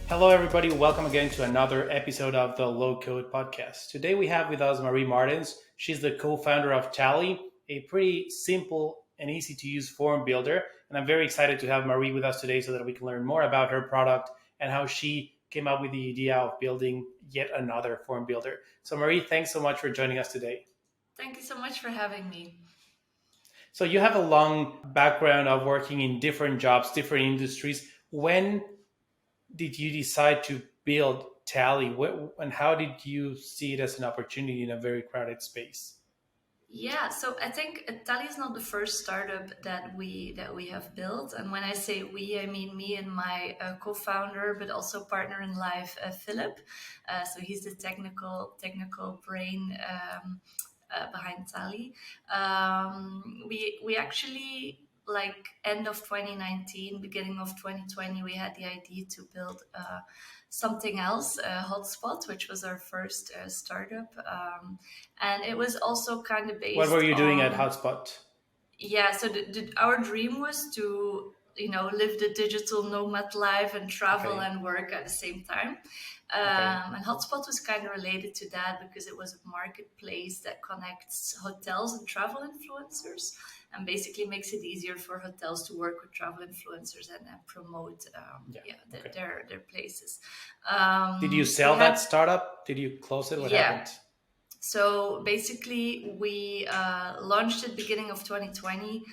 Hello, everybody. Welcome again to another episode of the LowCode Podcast. Today we have with us Marie Martens. She's the co-founder of Tally, a pretty simple and easy to use form builder. And I'm very excited to have Marie with us today so that we can learn more about her product and how she came up with the idea of building yet another form builder. So Marie, thanks so much for joining us today. Thank you so much for having me. So you have a long background of working in different jobs, different industries. When did you decide to build Tally? And how did you see it as an opportunity in a very crowded space? Yeah, so I think Tally is not the first startup that we have built, and when I say we, I mean me and my co-founder, but also partner in life, Philip. So he's the technical brain behind Tally. We actually, like, end of 2019, beginning of 2020, we had the idea to build something else, Hotspot, which was our first startup, and it was also kind of What based were you doing at on. Hotspot? Yeah, so our dream was to, live the digital nomad life and travel Okay. and work at the same time. Okay. And Hotspot was kind of related to that because it was a marketplace that connects hotels and travel influencers and basically makes it easier for hotels to work with travel influencers and promote Yeah. Okay. their places. Did you We sell had, that startup? Did you close it? What yeah, happened? so basically, we launched it beginning of 2020,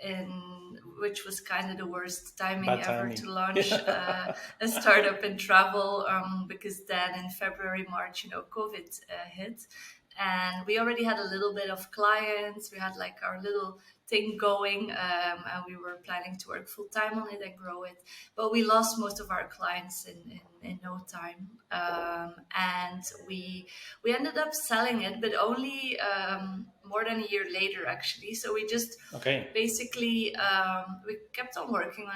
in which was kind of the worst timing Bad ever to timing. launch a startup in travel, because then in February, March, COVID hit, and we already had a little bit of clients. We had like our little thing going, and we were planning to work full time on it and grow it, but we lost most of our clients in no time, and we ended up selling it, but only more than a year later, actually. So we just Okay. basically we kept on working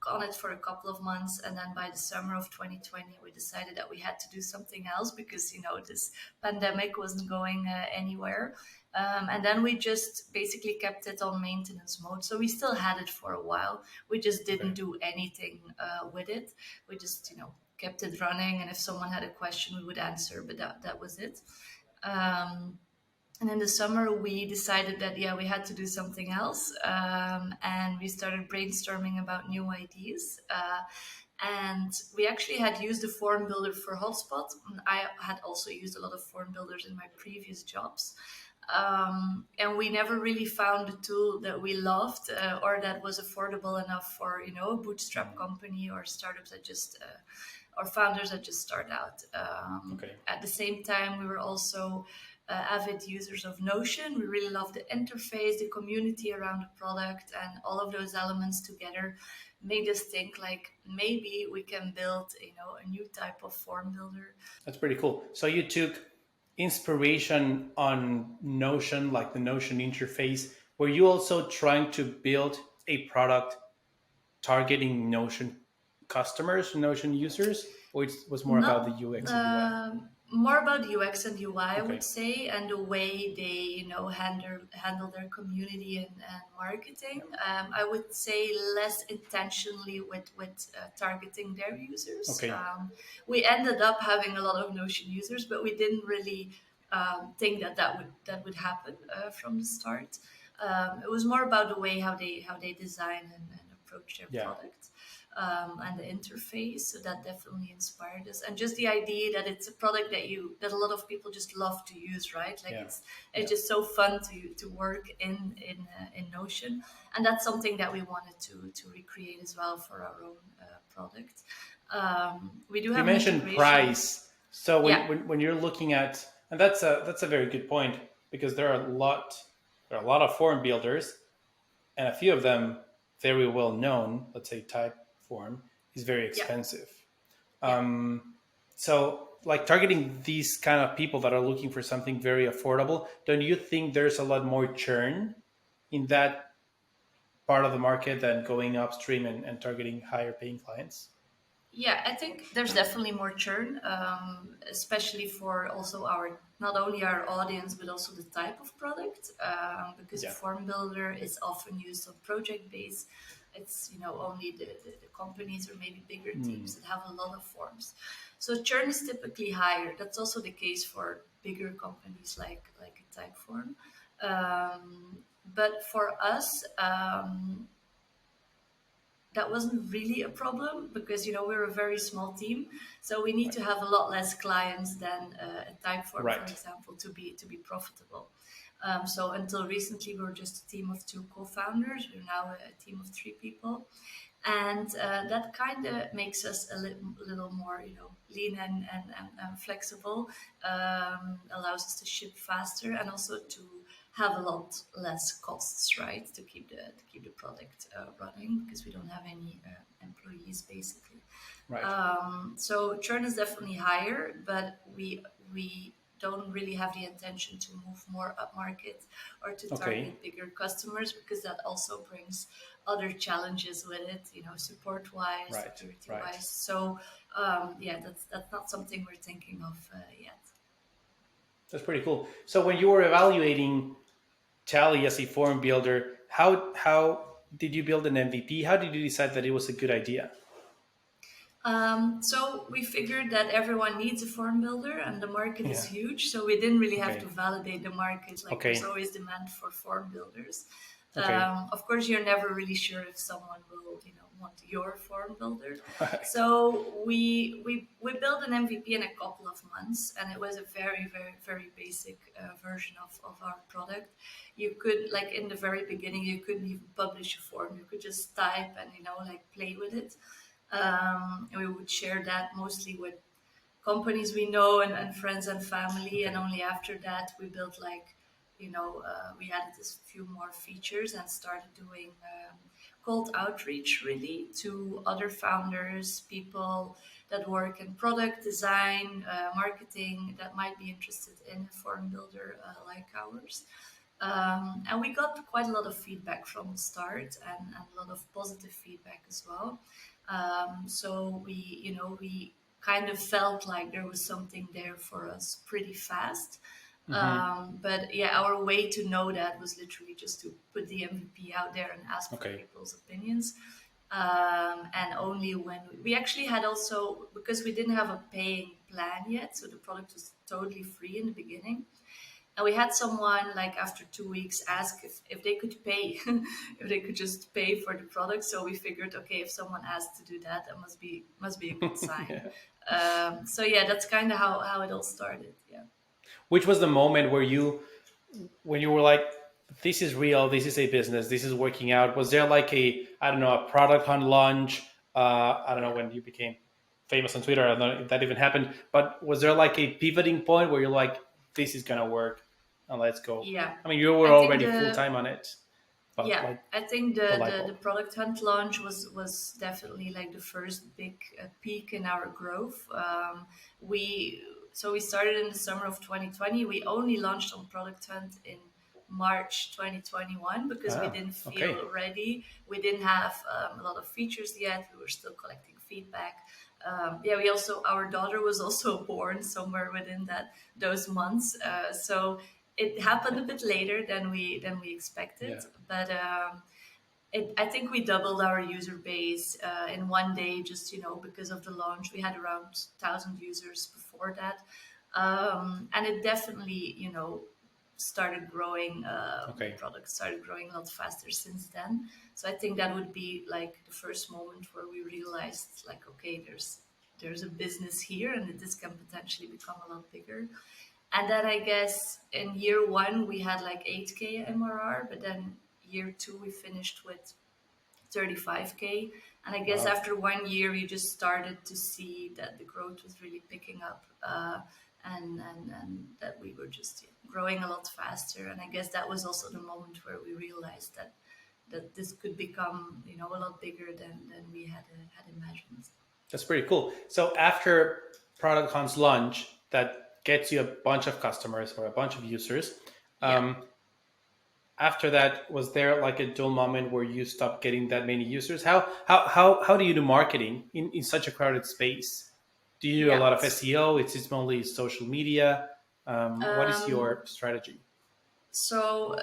on it for a couple of months, and then by the summer of 2020, we decided that we had to do something else because this pandemic wasn't going anywhere. And then we just basically kept it on maintenance mode. So we still had it for a while. We just didn't Okay. do anything with it. We just, kept it running. And if someone had a question, we would answer, but that was it. Um, and in the summer, we decided that, yeah, we had to do something else. And we started brainstorming about new ideas. And we actually had used a form builder for Hotspot. And I had also used a lot of form builders in my previous jobs. And we never really found a tool that we loved, or that was affordable enough for, a bootstrap company or startups that just or founders that just start out. Okay. At the same time, we were also avid users of Notion. We really loved the interface, the community around the product, and all of those elements together made us think like maybe we can build, a new type of form builder. That's pretty cool. So you took inspiration on Notion, like the Notion interface. Were you also trying to build a product targeting Notion customers, Notion users, or it was more about the Not UX and UI? more about UX and UI, I would Okay. say, and the way they, handle their community and marketing. I would say less intentionally with targeting their users. Okay. We ended up having a lot of Notion users, but we didn't really think that would happen from the start. It was more about the way how they design and approach their Yeah. product, and the interface. So that definitely inspired us, and just the idea that it's a product that a lot of people just love to use, right? Like Yeah. it's just so fun to work in Notion, and that's something that we wanted to recreate as well for our own product. We do You have an mentioned integration. price. So Yeah, when you're looking at, and that's a very good point because there are a lot of form builders, and a few of them very well known. Let's say type form is very yeah, expensive. yeah. So like targeting these kind of people that are looking for something very affordable, don't you think there's a lot more churn in that part of the market than going upstream and targeting higher paying clients? Yeah, I think there's definitely more churn, especially for also our not only our audience but also the type of product, because a Yeah. form builder is often used on project base. It's only the companies or maybe bigger teams that have a lot of forms, so churn is typically higher. That's also the case for bigger companies like a type form. But for us, that wasn't really a problem because we're a very small team, so we need to have a lot less clients than a type form, for Right. example, to be profitable. So until recently, we were just a team of two co-founders. We're now a team of three people, and that kind of makes us a little more, lean and flexible. Allows us to ship faster and also to have a lot less costs, right? To keep the product running because we don't have any employees basically. Right. So churn is definitely higher, but we don't really have the intention to move more upmarket or to Okay. target bigger customers because that also brings other challenges with it, support wise, Right. security Right. wise. So yeah, that's not something we're thinking of yet. That's pretty cool. So when you were evaluating Tally as a form builder, how did you build an MVP? How did you decide that it was a good idea? So we figured that everyone needs a form builder and the market is Yeah. huge. So we didn't really have to Okay. validate the market. Like there's Okay. always demand for form builders. Okay. Of course, you're never really sure if someone will, want your form builder. Right. So we built an MVP in a couple of months, and it was a very, very, very basic version of our product. You could, like in the very beginning, you couldn't even publish a form. You could just type and like play with it. And we would share that mostly with companies we know and friends and family. And Okay. only after that, we built we added a few more features and started doing cold outreach really to other founders, people that work in product design, marketing that might be interested in a form builder like ours. And we got quite a lot of feedback from the start and a lot of positive feedback as well. So we kind of felt like there was something there for us pretty fast. Hmm. But yeah, our way to know that was literally just to put the MVP out there and ask for Okay. people's opinions. And only when we actually had also, because we didn't have a paying plan yet, so the product was totally free in the beginning. And we had someone like after 2 weeks ask if they could pay, if they could just pay for the product. So we figured, okay, if someone asked to do that, that must be a good sign. Yeah. So yeah, that's kind of how it all started. Yeah. Which was the moment where when you were like, this is real, this is a business, this is working out? Was there like a, I don't know, a product on launch? I don't know when you became famous on Twitter. I don't know if that even happened, but was there like a pivoting point where you're like, this is gonna work and let's go? Yeah. I mean, you were I think already full the time on it, but Yeah, like I think the the, light the, bulb. the product hunt launch was definitely like the first big peak in our growth. We started in the summer of 2020. We only launched on product hunt in March 2021 because we Ah, didn't feel okay. ready. We didn't have a lot of features yet. We were still collecting feedback. Yeah, we also our daughter was also born somewhere within those months. So it happened a bit later than we expected, Yeah. but I think we doubled our user base in one day, just because of the launch. We had around 1,000 users before that, and it definitely started growing. The Okay. product started growing a lot faster since then. So I think that would be like the first moment where we realized, like, okay, there's a business here, and that this can potentially become a lot bigger. And then I guess in year one we had like 8K MRR, but then year two we finished with 35K. And I guess Wow. after 1 year you just started to see that the growth was really picking up, and that we were just growing a lot faster. And I guess that was also the moment where we realized that this could become a lot bigger than we had imagined. That's pretty cool. So after product hunt's launch, that gets you a bunch of customers or a bunch of users. Yeah. Um, After that, was there like a dull moment where you stopped getting that many users? How do you do marketing in such a crowded space? Do you do a Yeah. lot of SEO? It's only social media. What is Um, your strategy? so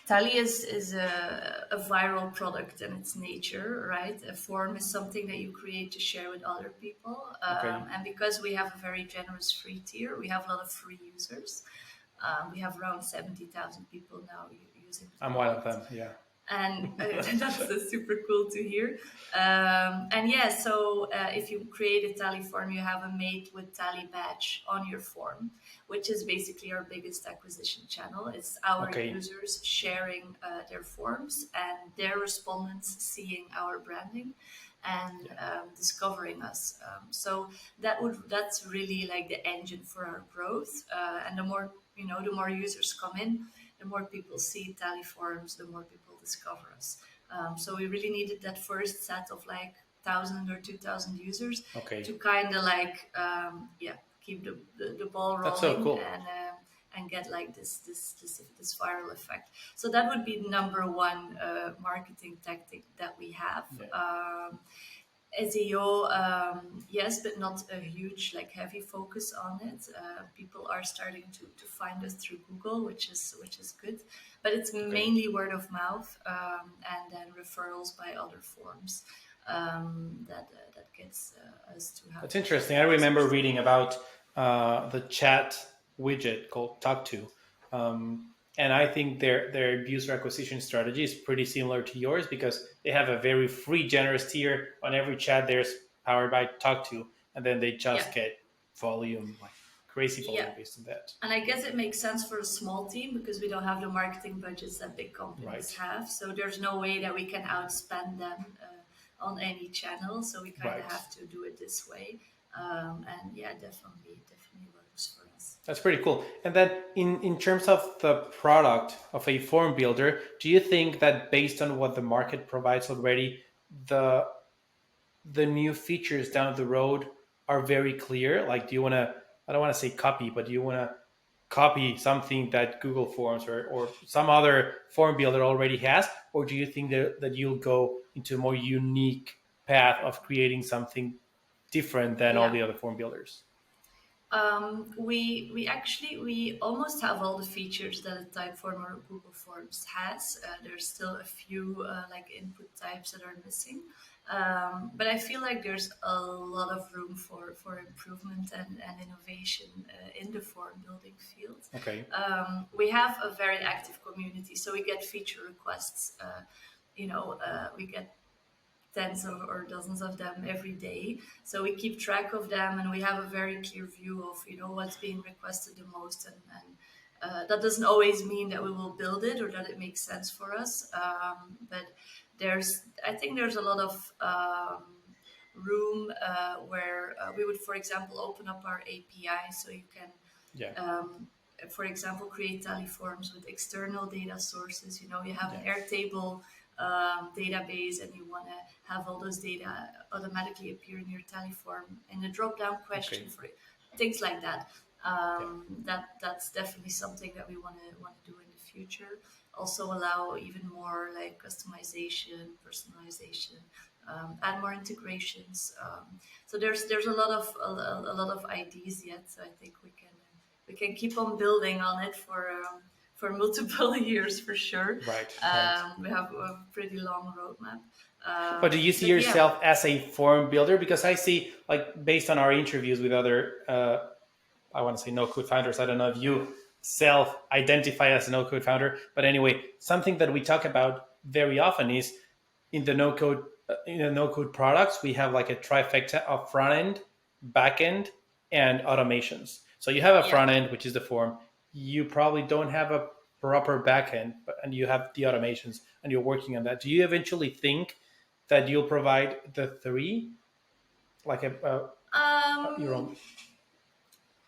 Tally is a viral product in its nature, right? A form is something that you create to share with other people. Okay, And because we have a very generous free tier, we have a lot of free users. We have around 70,000 people now using the I'm one of product. them. Yeah. And that's super cool to hear. And yeah, so if you create a tally form, you have a mate with tally badge on your form, which is basically our biggest acquisition channel. It's our Okay. users sharing their forms and their respondents seeing our branding and Yeah. discovering us. So that's really like the engine for our growth. And the more the more users come in, the more people see tally forums, the more people discover us. So we really needed that first set of like 1,000 or 2,000 users Okay. to kind of like keep the ball That's so rolling cool. and get like this viral effect. So that would be number one marketing tactic that we have. Yeah. SEO, yes, but not a huge, like heavy focus on it. People are starting to find us through Google, which is good, but it's Okay. mainly word of mouth and then referrals by other forms that gets us to have That's interesting. I remember users. reading about the chat widget called Talk To, and I think their user acquisition strategy is pretty similar to yours because they have a very free, generous tier on every chat. There's powered by Talk To, and then they Yeah, just get volume, like crazy yeah. volume based on that. And I guess it makes sense for a small team because we don't have the marketing budgets that big companies Right. have. So there's no way that we can outspend them on any channel. So we kind of Right. have to do it this way. And yeah, definitely works for us. That's pretty cool. And then in terms of the product of a form builder, do you think that based on what the market provides already, the the new features down the road are very clear? Like, do you want to, I don't want to say copy, but do you want to copy something that Google Forms or some other form builder already has? Or do you think that you'll go into a more unique path of creating something different than all Yeah. the other form builders? We almost have all the features that a Typeform or Google Forms has. There's still a few like input types that are missing, but I feel like there's a lot of room for improvement and innovation in the form building field. Okay. We have a very active community, so we get feature requests. We get tens of or dozens of them every day. So we keep track of them, and we have a very clear view of what's being requested the most, and that doesn't always mean that we will build it or that it makes sense for us. But I think there's a lot of room where we would, for example, open up our API so you can Yeah. for example, create tally forms with external data sources. You have an Yeah. Airtable database and you want to have all those data automatically appear in your tally form in a drop-down question Okay. for things like that. Yeah. That's definitely something that we want to do in the future. Also allow even more like customization, personalization, add more integrations. So there's a lot of ideas yet. So I think we can keep on building on it for multiple years for sure. Right. Right. We have a pretty long roadmap. But do you see But yeah, yourself as a form builder? Because I see, like, based on our interviews with other, I want to say no code founders. I don't know if you self identify as a no code founder, but anyway, something that we talk about very often is in the no code products, we have like a trifecta of front end, back end, and automations. So you have a yeah. front end, which is the form. You probably don't have a proper back end, and you have the automations, and you're working on that. Do you eventually think that you'll provide the three, like your Um, own?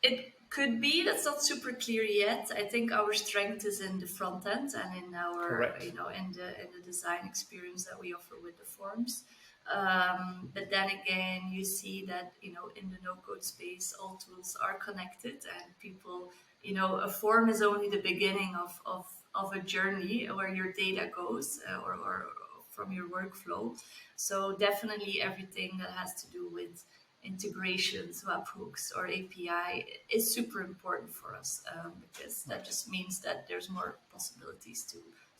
It could be that's not super clear yet. I think our strength is in the front end and in our, Correct. in the design experience that we offer with the forms. But then again, you see that in the no-code space, all tools are connected, and people, a form is only the beginning of a journey where your data goes or from your workflow. So definitely everything that has to do with integrations, webhooks, or API is super important for us, because that Right. just means that there's more possibilities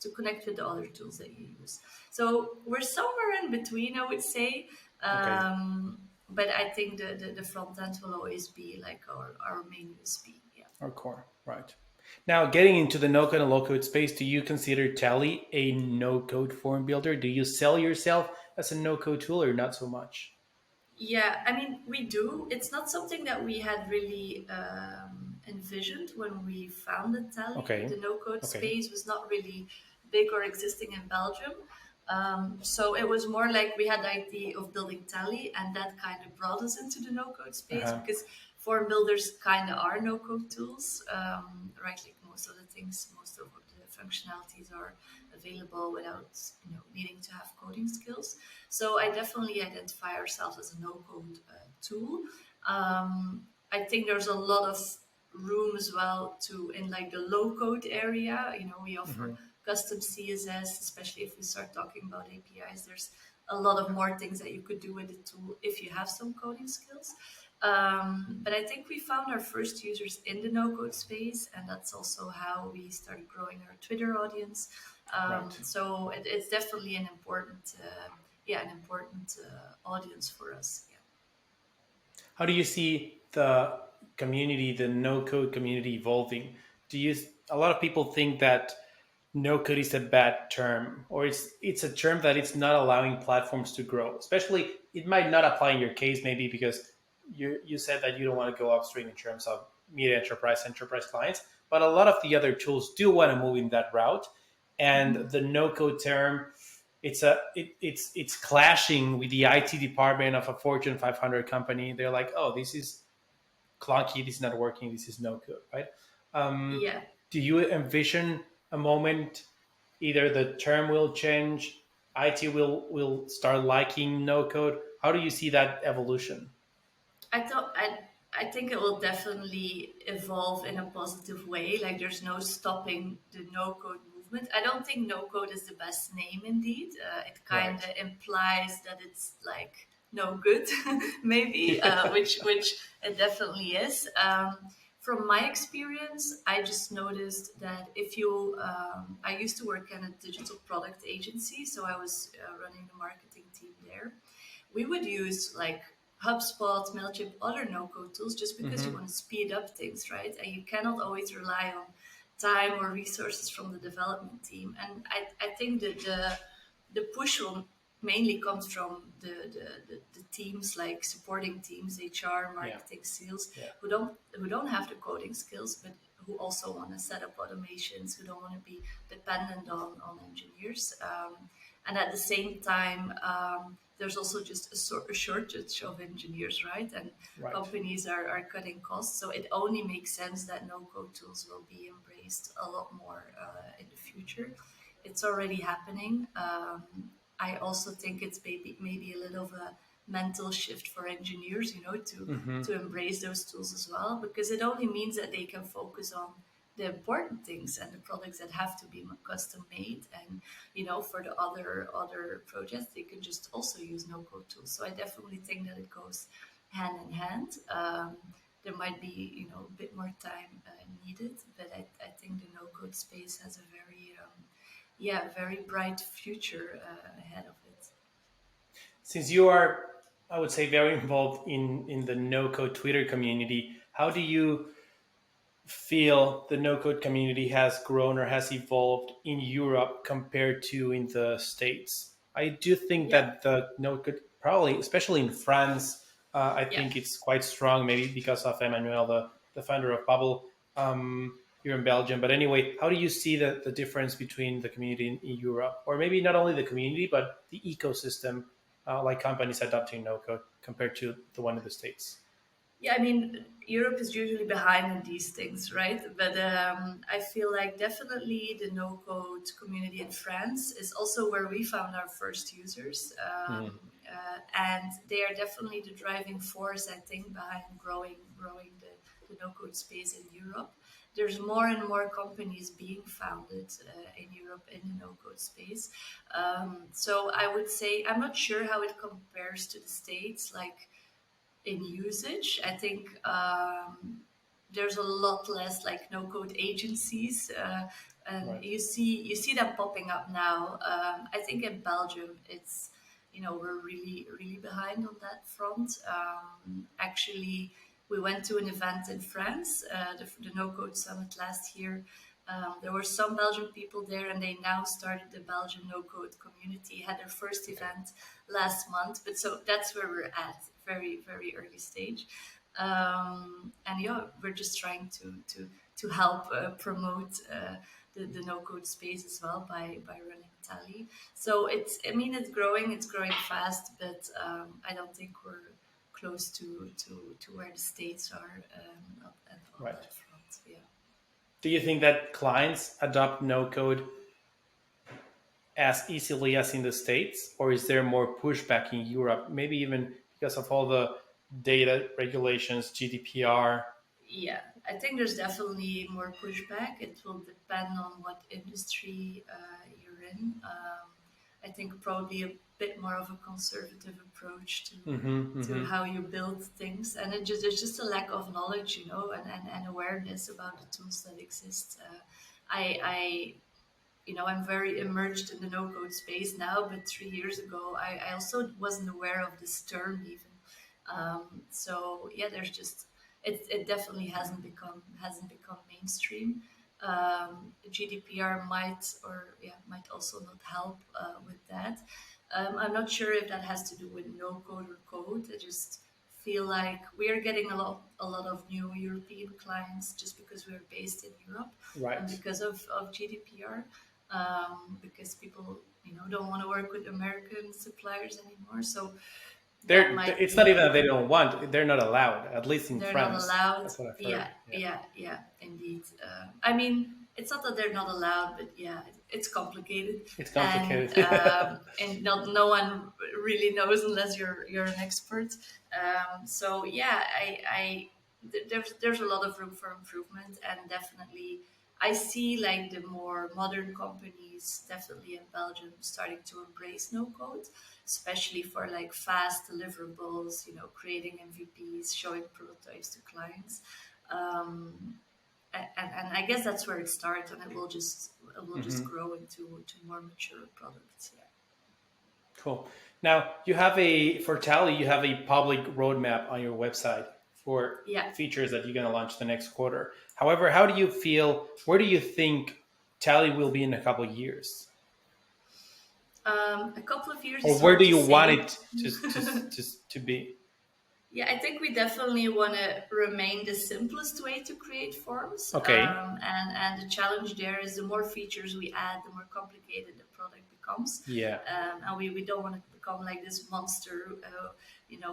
to connect with the other tools that you use. So we're somewhere in between, I would say. Okay. But I think the front end will always be like our main USP. Yeah. Or core. Right. Now, getting into the no code and low code space, do you consider Tally a no code form builder? Do you sell yourself as a no code tool or not so much? Yeah, I mean, we do. It's not something that we had really envisioned when we founded Tally. Okay. The no-code Okay. space was not really big or existing in Belgium. So it was more like we had the idea of building Tally, and that kind of brought us into the no-code space Uh-huh. because form builders kind of are no-code tools, right? Like most of the things, most of the functionalities are available without needing to have coding skills. So I definitely identify ourselves as a no-code tool. I think there's a lot of room as well to in like the low-code area. We offer Hmm. custom CSS, especially if we start talking about APIs. There's a lot of more things that you could do with the tool if you have some coding skills. But I think we found our first users in the no-code space, and that's also how we started growing our Twitter audience. Right. So it's definitely an important audience for us. Yeah. How do you see the community, the no code community evolving? Do you, a lot of people think that no code is a bad term, or it's a term that it's not allowing platforms to grow. Especially, it might not apply in your case, maybe because you said that you don't want to go upstream in terms of media enterprise clients, but a lot of the other tools do want to move in that route. Mhm. And the no code term, it's clashing with the IT department of a Fortune 500 company. They're like, oh, this is clunky, this is not working, this is no code, right? Um, Yeah. do you envision a moment either the term will change, IT will start liking no code? How do you see that evolution? I thought I think it will definitely evolve in a positive way. Like there's no stopping the no code movement. I don't think no code is the best name indeed. It kind Right. of implies that it's like no good, maybe, Yeah. which it definitely is. From my experience, I just noticed that if you, I used to work in a digital product agency, so I was running the marketing team there. We would use like HubSpot, MailChimp, other no-code tools just because you Hmm. want to speed up things, right? And you cannot always rely on time or resources from the development team. And I think that the push will mainly comes from the teams like supporting teams, HR, Yeah. marketing, sales, Yeah. who don't have the coding skills, but who also want to set up automations, who don't want to be dependent on engineers. And at the same time, there's also just a shortage of engineers, right? And Right. companies are cutting costs. So it only makes sense that no code tools will be embraced a lot more in the future. It's already happening. I also think it's maybe a little of a mental shift for engineers, Hmm. to embrace those tools as well, because it only means that they can focus on the important things and the products that have to be custom made. And for the other projects, they can just also use no code tools. So I definitely think that it goes hand in hand. There might be a bit more time needed, but I think the no code space has a very bright future ahead of it. Since you are, I would say, very involved in the no code Twitter community, how do you feel the no code community has grown or has evolved in Europe compared to in the States? I do think Yeah, that the no code, probably, especially in France, I yeah. think it's quite strong, maybe because of Emmanuel, the founder of Bubble, here in Belgium. But anyway, how do you see the difference between the community in Europe, or maybe not only the community, but the ecosystem, like companies adopting no code compared to the one in the States? Yeah, I mean, Europe is usually behind in these things, right? But I feel like definitely the no code community in France is also where we found our first users. Mhm. And they are definitely the driving force, I think, behind growing the no code space in Europe. There's more and more companies being founded in Europe in the no code space. So I would say, I'm not sure how it compares to the States. Like, in usage. I think there's a lot less like no code agencies, and Right. you see them popping up now. I think in Belgium it's, we're really behind on that front. Actually, we went to an event in France, the No Code Summit last year. There were some Belgian people there, and they now started the Belgian No Code community. Had their first event last month, but so that's where we're at, very early stage. And yeah, we're just trying to help promote the no code space as well by running Tally. So it's growing fast, but I don't think we're close to where the states are on Right. that front. Yeah. Do you think that clients adopt no code as easily as in the States, or is there more pushback in Europe? Maybe even because of all the data regulations, GDPR. Yeah, I think there's definitely more pushback. It will depend on what industry you're in. I think probably a bit more of a conservative approach to how you build things, and there's just a lack of knowledge, and awareness about the tools that exist. I'm very immersed in the no-code space now, but 3 years ago, I also wasn't aware of this term even. So yeah, there's just it definitely hasn't become mainstream. GDPR might also not help with that. I'm not sure if that has to do with no code or code. I just feel like we are getting a lot of new European clients just because we're based in Europe and Right. because of GDPR. Because people don't want to work with American suppliers anymore. So that might It's not be even that they don't want; they're not allowed. At least in they're not France, allowed. that's what I've Yeah, heard. Yeah, yeah, indeed. It's not that they're not allowed, but yeah, it's complicated, it's and complicated. not no one really knows unless you're an expert. So yeah, there's a lot of room for improvement, and definitely I see like the more modern companies, definitely in Belgium, starting to embrace no code, especially for like fast deliverables, creating MVPs, showing prototypes to clients. Um, and I guess that's where it starts, and it will just grow into more mature products. Yeah. Cool. Now you have for Tally, you have a public roadmap on your website for Yeah. features that you're going to launch the next quarter. However, how do you feel? Where do you think Tally will be in a couple of years, A couple of years or is where hard do to you want say. it to be? Yeah, I think we definitely want to remain the simplest way to create forms. Okay. And the challenge there is the more features we add, the more complicated the product becomes. Yeah. And we don't want to become like this monster,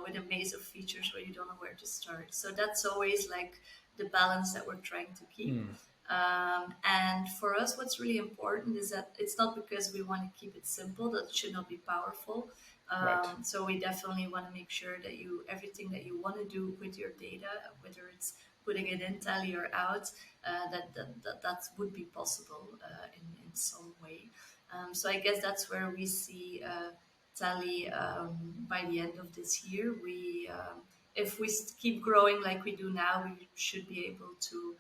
with a maze of features where you don't know where to start. So that's always like the balance that we're trying to keep. And for us, what's really important is that it's not because we want to keep it simple that it should not be powerful. Right. So we definitely want to make sure that everything that you want to do with your data, whether it's putting it in Tally or out, that would be possible in some way. So I guess that's where we see Tally by the end of this year. If we keep growing like we do now, we should be able to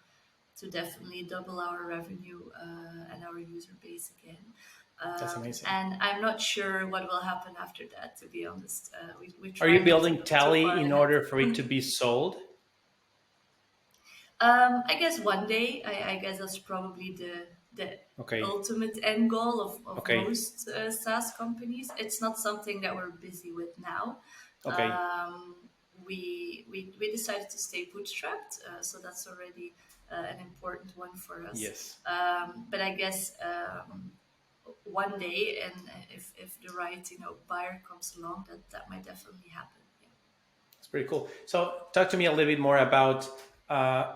definitely double our revenue and our user base again. That's amazing. And I'm not sure what will happen after that, to be honest. We Are try you not to building look too far Tally in ahead. order for it to be sold? I guess one day, I guess that's probably the Okay. ultimate end goal of Okay. most SaaS companies. It's not something that we're busy with now. Okay. Um, we decided to stay bootstrapped, so that's already an important one for us. Yes. But I guess one day, and if the right buyer comes along, that might definitely happen. Yeah. It's pretty cool. So talk to me a little bit more about uh,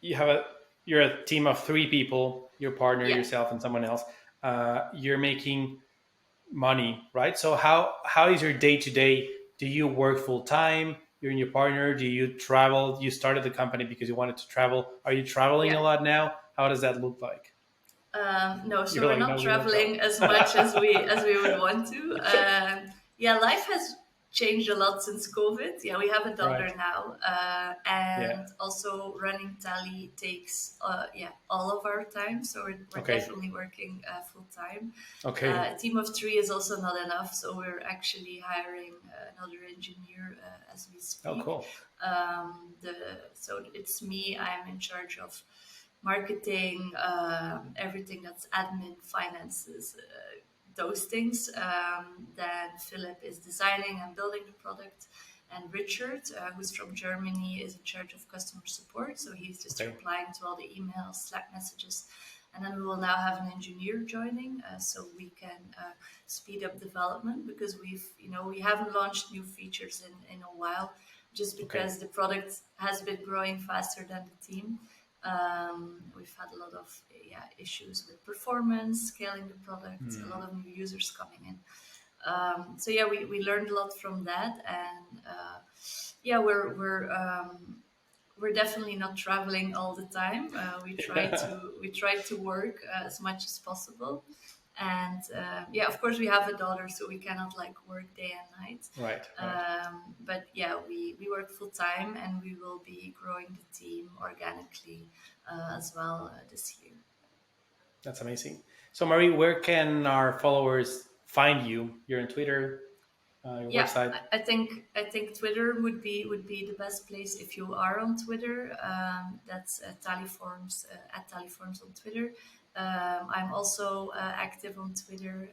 you're a team of 3 people, your partner, Yeah. yourself, and someone else. You're making money, right? So how is your day to day? Do you work full time? You and your partner? Do you travel? You started the company because you wanted to travel. Are you traveling a Yeah. lot now? How does that look like? No, so You're we're like, not no, we don't travel. traveling as much as we would want to. Yeah, life has changed a lot since COVID. Yeah, we have a daughter Right. now, Yeah. and also running Tally takes all of our time. So we're Okay. definitely working full time. Okay. A team of three is also not enough, so we're actually hiring another engineer as we Oh, speak. cool. So it's me. I'm in charge of marketing, everything that's admin, finances, those things. Then Philip is designing and building the product. And Richard, who's from Germany, is in charge of customer support. So he's just Okay. replying to all the emails, Slack messages. And then we will now have an engineer joining, so we can speed up development, because we haven't launched new features in a while, just Okay. because the product has been growing faster than the team. We've had a lot of issues with performance, scaling the product, a lot of new users coming in. So yeah, we learned a lot from that, and yeah, we're definitely not traveling all the time. We try to work as much as possible, and yeah, of course we have a daughter, so we cannot like work day and night. Right. Right. But yeah, we work full time, and we will be growing the team organically as well this year. That's amazing. So, Marie, where can our followers find you? You're on Twitter, your Yeah, website. I think Twitter would be the best place if you are on Twitter. That's Taliforms at Taliforms on Twitter. I'm also active on Twitter.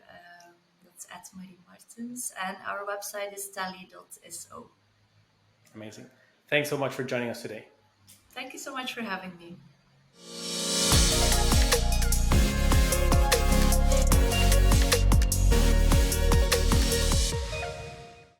That's at Marie Martens, and our website is tally.so. Amazing. Thanks so much for joining us today. Thank you so much for having me.